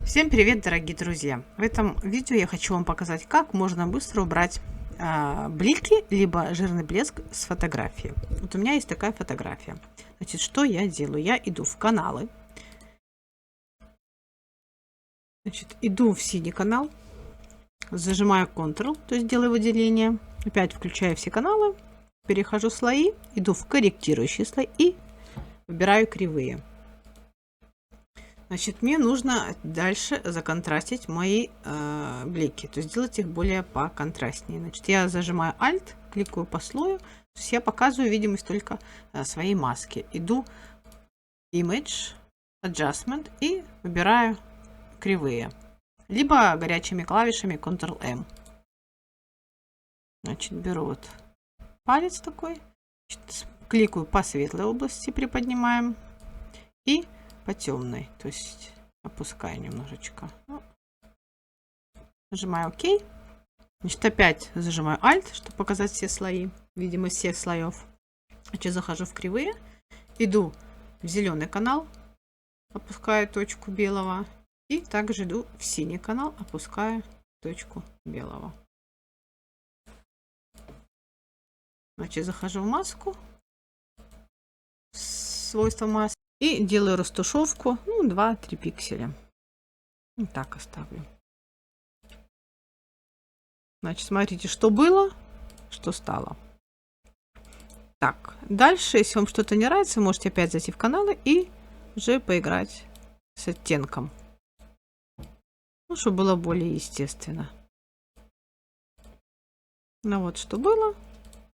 Всем привет, дорогие друзья! В этом видео я хочу вам показать, как можно быстро убрать блики, либо жирный блеск с фотографии. Вот у меня есть такая фотография. Значит, что я делаю? Я иду в каналы. Значит, иду в синий канал, зажимаю Ctrl, то есть делаю выделение. Опять включаю все каналы, перехожу в слои, иду в корректирующие слои и выбираю кривые. Значит, мне нужно дальше законтрастить мои блики, то есть сделать их более поконтрастнее. Значит, я зажимаю Alt, кликаю по слою, то есть я показываю видимость только своей маски. Иду Image, Adjustment и выбираю кривые, либо горячими клавишами Ctrl-M. Значит, беру вот палец такой, значит, кликаю по светлой области, приподнимаем и по темной, то есть опускаю немножечко. Нажимаю ОК. Значит, опять зажимаю Alt, чтобы показать все слои, видимость всех слоев. Значит, захожу в кривые, иду в зеленый канал, опускаю точку белого, и также иду в синий канал, опускаю точку белого. Значит, захожу в маску, свойства маски. И делаю растушевку, 2-3 пикселя. Вот так оставлю. Значит, смотрите, что было, что стало. Так, дальше, если вам что-то не нравится, можете опять зайти в каналы и уже поиграть с оттенком. Чтобы было более естественно. Ну вот, что было,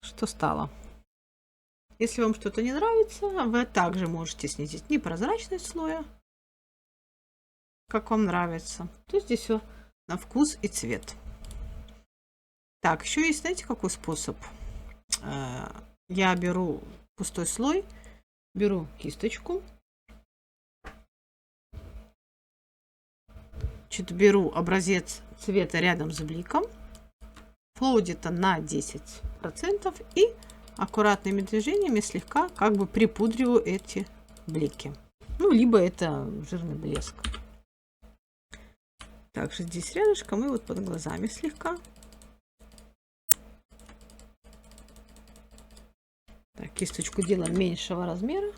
что стало. Если вам что-то не нравится, вы также можете снизить непрозрачность слоя, как вам нравится. То есть здесь все на вкус и цвет. Так, еще есть, знаете, какой способ? Я беру пустой слой, беру кисточку, беру образец цвета рядом с бликом, флоу где-то на 10% и аккуратными движениями слегка как бы припудриваю эти блики. Либо это жирный блеск. Также здесь рядышком и вот под глазами слегка. Так, кисточку делаем меньшего размера.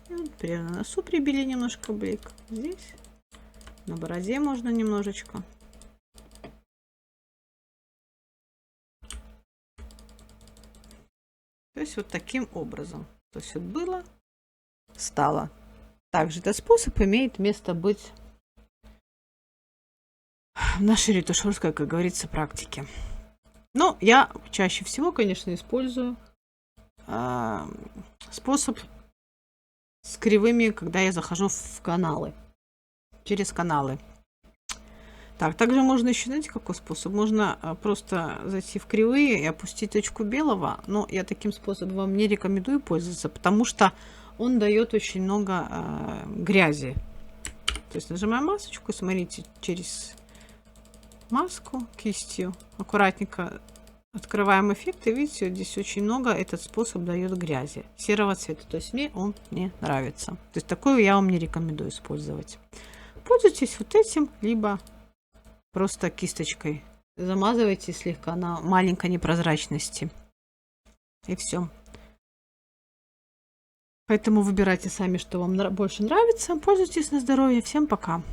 И вот прямо на носу прибили немножко блик. Здесь на бороде можно немножечко. То есть вот таким образом. То есть вот было, стало. Также этот способ имеет место быть в нашей ретушерской, как говорится, практике. Но я чаще всего, конечно, использую способ с кривыми, когда я захожу в каналы, через каналы. Так, также можно еще, знаете, какой способ? Можно просто зайти в кривые и опустить точку белого, но я таким способом вам не рекомендую пользоваться, потому что он дает очень много грязи. То есть нажимаем масочку, смотрите, через маску кистью аккуратненько открываем эффект, и видите, здесь очень много, этот способ дает грязи серого цвета, то есть мне он не нравится. То есть такую я вам не рекомендую использовать. Пользуйтесь вот этим, либо просто кисточкой замазывайте слегка на маленькой непрозрачности. И все. Поэтому выбирайте сами, что вам больше нравится. Пользуйтесь на здоровье. Всем пока.